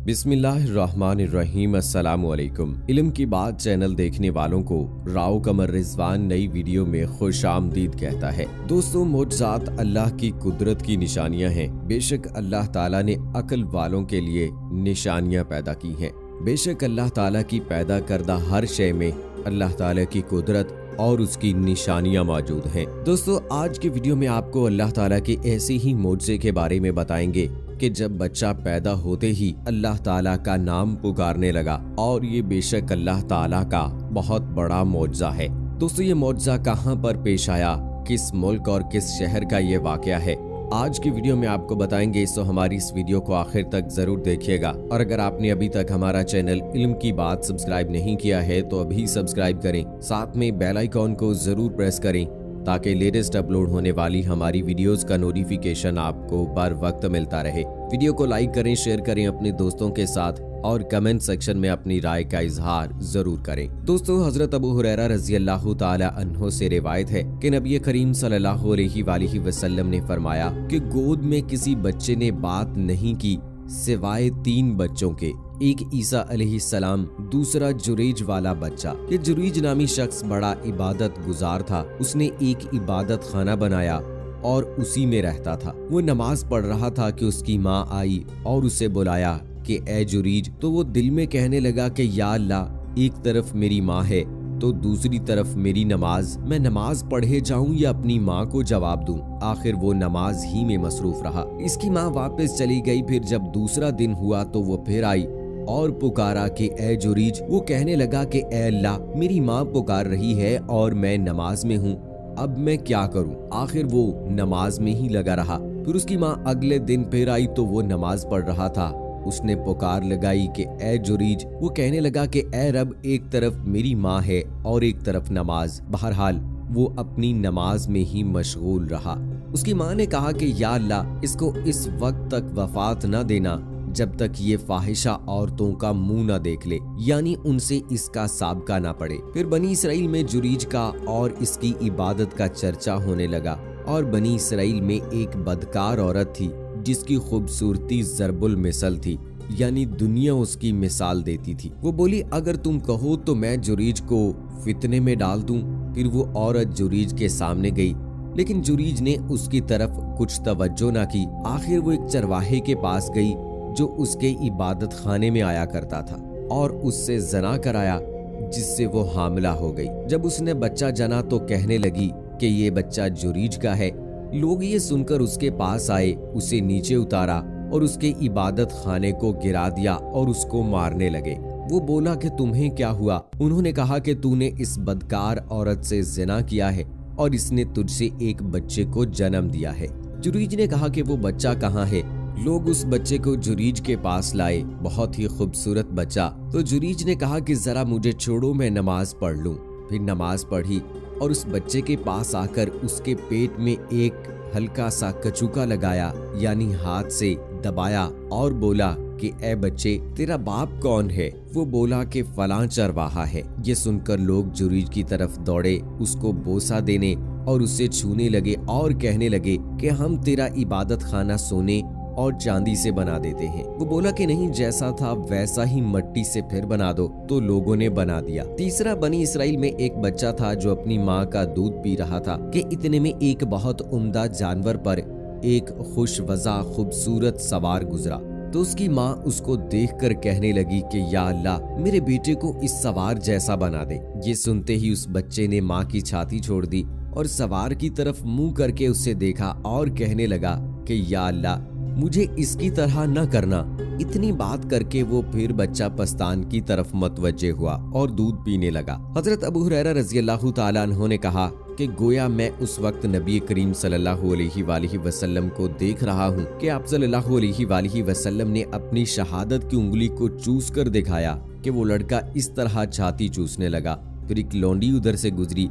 बिस्मिल्लाहिर्रहमानिर्रहीम। अस्सलामुअलैकुम। इल्म की बात चैनल देखने वालों को राव कमर रिजवान नई वीडियो में खुश आमदीद कहता है। दोस्तों, मोजज़ात अल्लाह की कुदरत की निशानियां हैं। बेशक अल्लाह ताला ने अक्ल वालों के लिए निशानियां पैदा की हैं। बेशक अल्लाह ताला की पैदा करदा हर शय में अल्लाह ताला की कुदरत और उसकी निशानियां मौजूद हैं। दोस्तों, आज की वीडियो में आपको अल्लाह ताला के ऐसे ही मोजज़े के बारे में बताएंगे कि जब बच्चा पैदा होते ही अल्लाह ताला का नाम पुकारने लगा, और ये बेशक अल्लाह ताला का बहुत बड़ा मोजज़ा है। दोस्तों, ये मोजज़ा कहाँ पर पेश आया, किस मुल्क और किस शहर का ये वाकया है, आज की वीडियो में आपको बताएंगे। तो हमारी इस वीडियो को आखिर तक जरूर देखिएगा। और अगर आपने अभी तक हमारा चैनल इल्म की बात सब्सक्राइब नहीं किया है तो अभी सब्सक्राइब करें, साथ में बेल आइकॉन को जरूर प्रेस करें ताकि लेटेस्ट अपलोड होने वाली हमारी वीडियोस का नोटिफिकेशन आपको बर वक्त मिलता रहे। वीडियो को लाइक करें, शेयर करें अपने दोस्तों के साथ और कमेंट सेक्शन में अपनी राय का इजहार जरूर करें। दोस्तों, हजरत अबू हुरैरा रज़ी अल्लाह ताला अन्हो से रिवायत है कि नबी करीम सल्लल्लाहु अलैहि वसल्लम ने फरमाया कि गोद में किसी बच्चे ने बात नहीं की सिवाय 3 बच्चों के। एक ईसा अलैहिस्सलाम, दूसरा जुरैज वाला बच्चा। ये जुरैज नामी शख्स बड़ा इबादत गुजार था। उसने एक इबादत खाना बनाया और उसी में रहता था। वो नमाज पढ़ रहा था कि उसकी माँ आई और उसे बुलाया कि ए जुरैज। तो वो दिल में कहने लगा कि या अल्लाह, एक तरफ मेरी माँ है तो दूसरी तरफ मेरी नमाज, मैं नमाज पढ़े जाऊं या अपनी माँ को जवाब दूं। आखिर वो नमाज ही में मसरूफ रहा। इसकी माँ वापस चली गई। फिर जब दूसरा दिन हुआ तो वो फिर आई और पुकारा कि ए जुरैज। वो कहने लगा कि ए अल्लाह, मेरी माँ पुकार रही है और मैं नमाज में हूँ, अब मैं क्या करूँ। आखिर वो नमाज में ही लगा रहा। फिर उसकी माँ अगले दिन फिर आई तो वो नमाज पढ़ रहा था। उसने पुकार लगाई कि ए जुरैज। वो कहने लगा कि ए रब, एक तरफ मेरी माँ है और एक तरफ नमाज। बहरहाल वो अपनी नमाज में ही मशगूल रहा। उसकी माँ ने कहा कि या अल्लाह, इसको इस वक्त तक वफात न देना जब तक ये फाहिशा औरतों का मुंह न देख ले, यानी उनसे इसका साबका ना पड़े। फिर बनी इसराइल में जुरैज का और इसकी इबादत का चर्चा होने लगा। और बनी इसराइल में एक बदकार औरत थी जिसकी खूबसूरती ज़रबुल मिसल थी, यानी दुनिया उसकी मिसाल देती थी। वो बोली, अगर तुम कहो तो मैं जुरैज को फितने में डाल दूं। फिर वो औरत जुरैज के सामने गई, लेकिन जुरैज ने उसकी तरफ कुछ तवज्जो ना की। आखिर वो एक चरवाहे के पास गई जो उसके इबादत खाने में आया करता था और उससे जना कराया, जिससे वो हामिला हो गई। जब उसने बच्चा जना तो कहने लगी कि ये बच्चा जुरैज का है। लोग ये सुनकर उसके पास आए, उसे नीचे उतारा और उसके इबादत खाने को गिरा दिया और उसको मारने लगे। वो बोला कि तुम्हें क्या हुआ। उन्होंने कहा कि तूने इस बदकार औरत से ज़िना किया है और इसने तुझसे एक बच्चे को जन्म दिया है। जुरैज ने कहा कि वो बच्चा कहाँ है। लोग उस बच्चे को जुरैज के पास लाए, बहुत ही खूबसूरत बच्चा। तो जुरैज ने कहा कि जरा मुझे छोड़ो, मैं नमाज पढ़ लूं। फिर नमाज पढ़ी और उस बच्चे के पास आकर उसके पेट में एक हल्का सा कचूका लगाया, यानी हाथ से दबाया और बोला कि ए बच्चे, तेरा बाप कौन है। वो बोला कि फलां चरवाहा है। ये सुनकर लोग जुरैज की तरफ दौड़े, उसको बोसा देने और उसे छूने लगे और कहने लगे कि हम तेरा इबादत खाना सोने और चांदी से बना देते हैं। वो बोला कि नहीं, जैसा था वैसा ही मट्टी से फिर बना दो। तो लोगों ने बना दिया। तीसरा, बनी इसराइल में एक बच्चा था जो अपनी माँ का दूध पी रहा था कि इतने में एक बहुत उम्दा जानवर पर एक खुशवज़ा खूबसूरत सवार गुजरा। तो उसकी माँ उसको देखकर कहने लगी कि या अल्लाह, मेरे बेटे को इस सवार जैसा बना दे। ये सुनते ही उस बच्चे ने माँ की छाती छोड़ दी और सवार की तरफ मुंह करके उसे देखा और कहने लगा कि या अल्लाह, मुझे इसकी तरह न करना। इतनी बात करके वो फिर बच्चा पस्तान की तरफ मतवज्जे हुआ और दूध पीने लगा। हजरत अबू हुरैरा रज़ी अल्लाह ताला अन्हु ने कहा कि गोया मैं उस वक्त नबी करीम सल्लल्लाहु अलैहि वसल्लम को देख रहा हूँ कि आप सल्लल्लाहु अलैहि वसल्लम ने अपनी शहादत की उंगली को चूस कर दिखाया कि वो लड़का इस तरह छाती चूसने लगा। फिर एक लौंडी उधर से गुजरी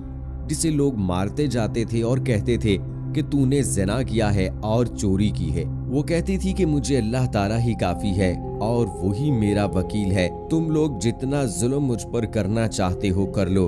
जिसे लोग मारते जाते थे और कहते थे कि तूने ज़िना किया है और चोरी की है। वो कहती थी कि मुझे अल्लाह ताला ही काफी है और वही मेरा वकील है। तुम लोग जितना जुल्म मुझ पर करना चाहते हो कर लो,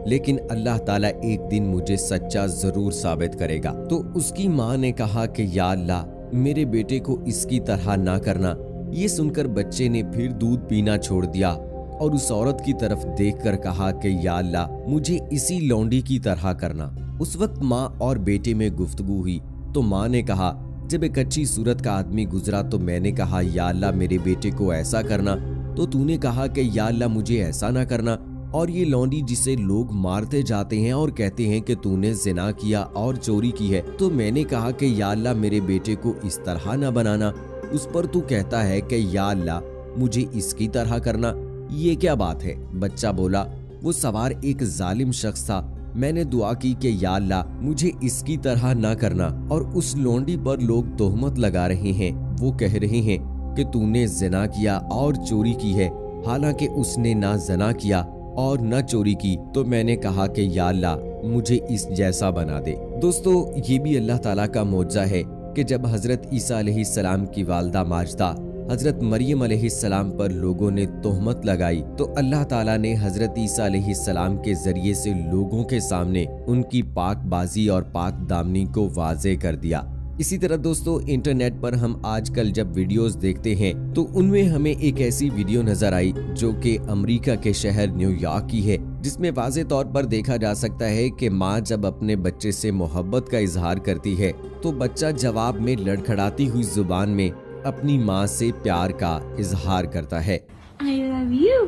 लेकिन अल्लाह ताला एक दिन मुझे सच्चा जरूर साबित करेगा। तो उसकी माँ ने कहा कि या अल्लाह, मेरे बेटे को इसकी तरह ना करना। ये सुनकर बच्चे ने फिर दूध पीना छोड़ दिया और उस औरत की तरफ देखकर कहा कि या अल्लाह, मुझे इसी लौंडी की तरह करना। उस वक्त माँ और बेटे में गुफ्तगू हुई तो माँ ने कहा, जब एक अच्छी सूरत का आदमी गुजरा तो मैंने कहा या अल्लाह मेरे बेटे को ऐसा करना, तो तूने कहा कि या अल्लाह मुझे ऐसा ना करना। और ये लौंडी जिसे लोग मारते जाते हैं और कहते हैं कि तूने जिना किया और चोरी की है, तो मैंने कहा कि या अल्लाह मेरे बेटे को इस तरह ना बनाना, उस पर तू कहता है कि या अल्लाह मुझे इसकी तरह करना, ये क्या बात है? बच्चा बोला, वो सवार एक जालिम शख्स था, मैंने दुआ की कि या अल्लाह मुझे इसकी तरह ना करना। और उस लौंडी पर लोग तोहमत लगा रहे हैं, वो कह रहे हैं कि तूने जिना किया और चोरी की है, हालांकि उसने ना जिना किया और न चोरी की। तो मैंने कहा कि या अल्लाह मुझे इस जैसा बना दे। दोस्तों, ये भी अल्लाह ताला का मौजज़ा है कि जब हजरत ईसा अलैहिस्सलाम की वालिदा माजिदा हजरत मरियम अलैहिस्सलाम पर लोगों ने तोहमत लगाई, तो अल्लाह ताला ने हजरत ईसा अलैहिस्सलाम के जरिए से लोगों के सामने उनकी पाकबाजी और पाक दामनी को वाज़े कर दिया। इसी तरह दोस्तों, इंटरनेट पर हम आजकल जब वीडियोस देखते हैं तो उनमें हमें एक ऐसी वीडियो नजर आई जो कि अमेरिका के शहर न्यूयॉर्क की है, जिसमें वाज़े तौर पर देखा जा सकता है कि माँ जब अपने बच्चे से मोहब्बत का इजहार करती है तो बच्चा जवाब में लड़खड़ाती हुई जुबान में अपनी माँ से प्यार का इजहार करता है। I love you.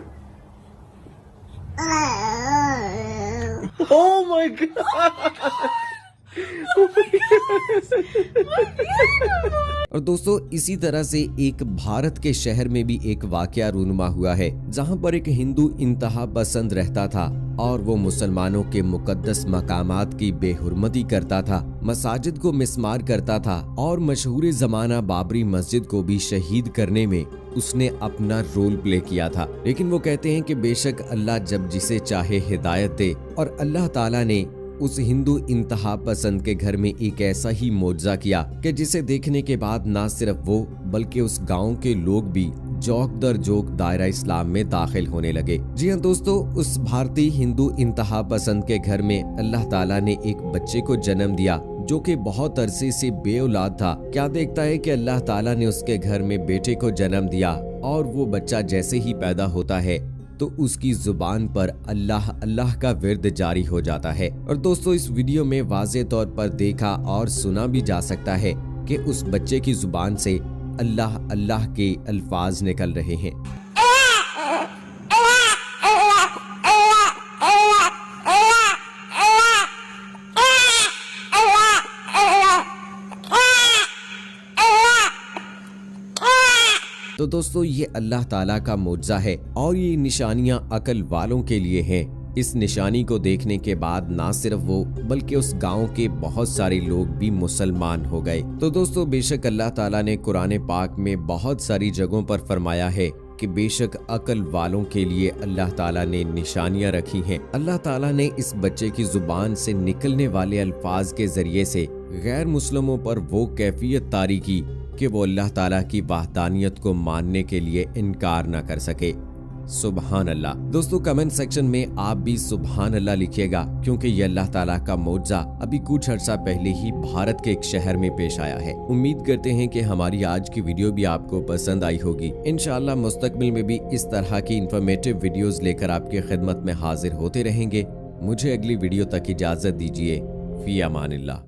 Oh my God! और दोस्तों, इसी तरह से एक भारत के शहर में भी एक वाकया रूनुमा हुआ है, जहां पर एक हिंदू इंतहा पसंद रहता था और वो मुसलमानों के मुकद्दस मकामात की बेहुरमती करता था, मसाजिद को मिस्मार करता था और मशहूर जमाना बाबरी मस्जिद को भी शहीद करने में उसने अपना रोल प्ले किया था। लेकिन वो कहते हैं कि बेशक अल्लाह जब जिसे चाहे हिदायत दे, और अल्लाह ताला ने उस हिंदू इंतहा पसंद के घर में एक ऐसा ही मौजज़ा किया कि जिसे देखने के बाद ना सिर्फ वो बल्कि उस गांव के लोग भी जोक दर जोक दायरा इस्लाम में दाखिल होने लगे। जी हाँ दोस्तों, उस भारतीय हिंदू इंतहा पसंद के घर में अल्लाह ताला ने एक बच्चे को जन्म दिया जो कि बहुत अरसे से बेऔलाद था। क्या देखता है कि अल्लाह ताला ने उसके घर में बेटे को जन्म दिया और वो बच्चा जैसे ही पैदा होता है तो उसकी जुबान पर अल्लाह अल्लाह का विर्द जारी हो जाता है। और दोस्तों, इस वीडियो में वाज़े तौर पर देखा और सुना भी जा सकता है कि उस बच्चे की जुबान से अल्लाह अल्लाह के अल्फाज निकल रहे हैं। तो दोस्तों, ये अल्लाह ताला का मौजज़ा है और ये निशानियां अकल वालों के लिए हैं। इस निशानी को देखने के बाद ना सिर्फ वो बल्कि उस गांव के बहुत सारे लोग भी मुसलमान हो गए। तो दोस्तों, बेशक अल्लाह ताला ने कुरान पाक में बहुत सारी जगहों पर फरमाया है कि बेशक अकल वालों के लिए अल्लाह ताला ने निशानियां रखी हैं। अल्लाह ताला ने इस बच्चे की जुबान से निकलने वाले अल्फाज के जरिए से गैर मुस्लिमों पर वो कैफियत तारी की कि वो अल्लाह ताला की वहदानियत को मानने के लिए इनकार ना कर सके। सुबहान अल्लाह। दोस्तों, कमेंट सेक्शन में आप भी सुबहान अल्लाह लिखिएगा, क्योंकि ये अल्लाह ताला का मौजज़ा अभी कुछ अर्सा पहले ही भारत के एक शहर में पेश आया है। उम्मीद करते हैं कि हमारी आज की वीडियो भी आपको पसंद आई होगी। इंशाअल्लाह मुस्तकबिल में भी इस तरह की इंफॉर्मेटिव वीडियोस लेकर आपकी खिदमत में हाजिर होते रहेंगे। मुझे अगली वीडियो तक इजाजत दीजिए। फी अमानिल्लाह।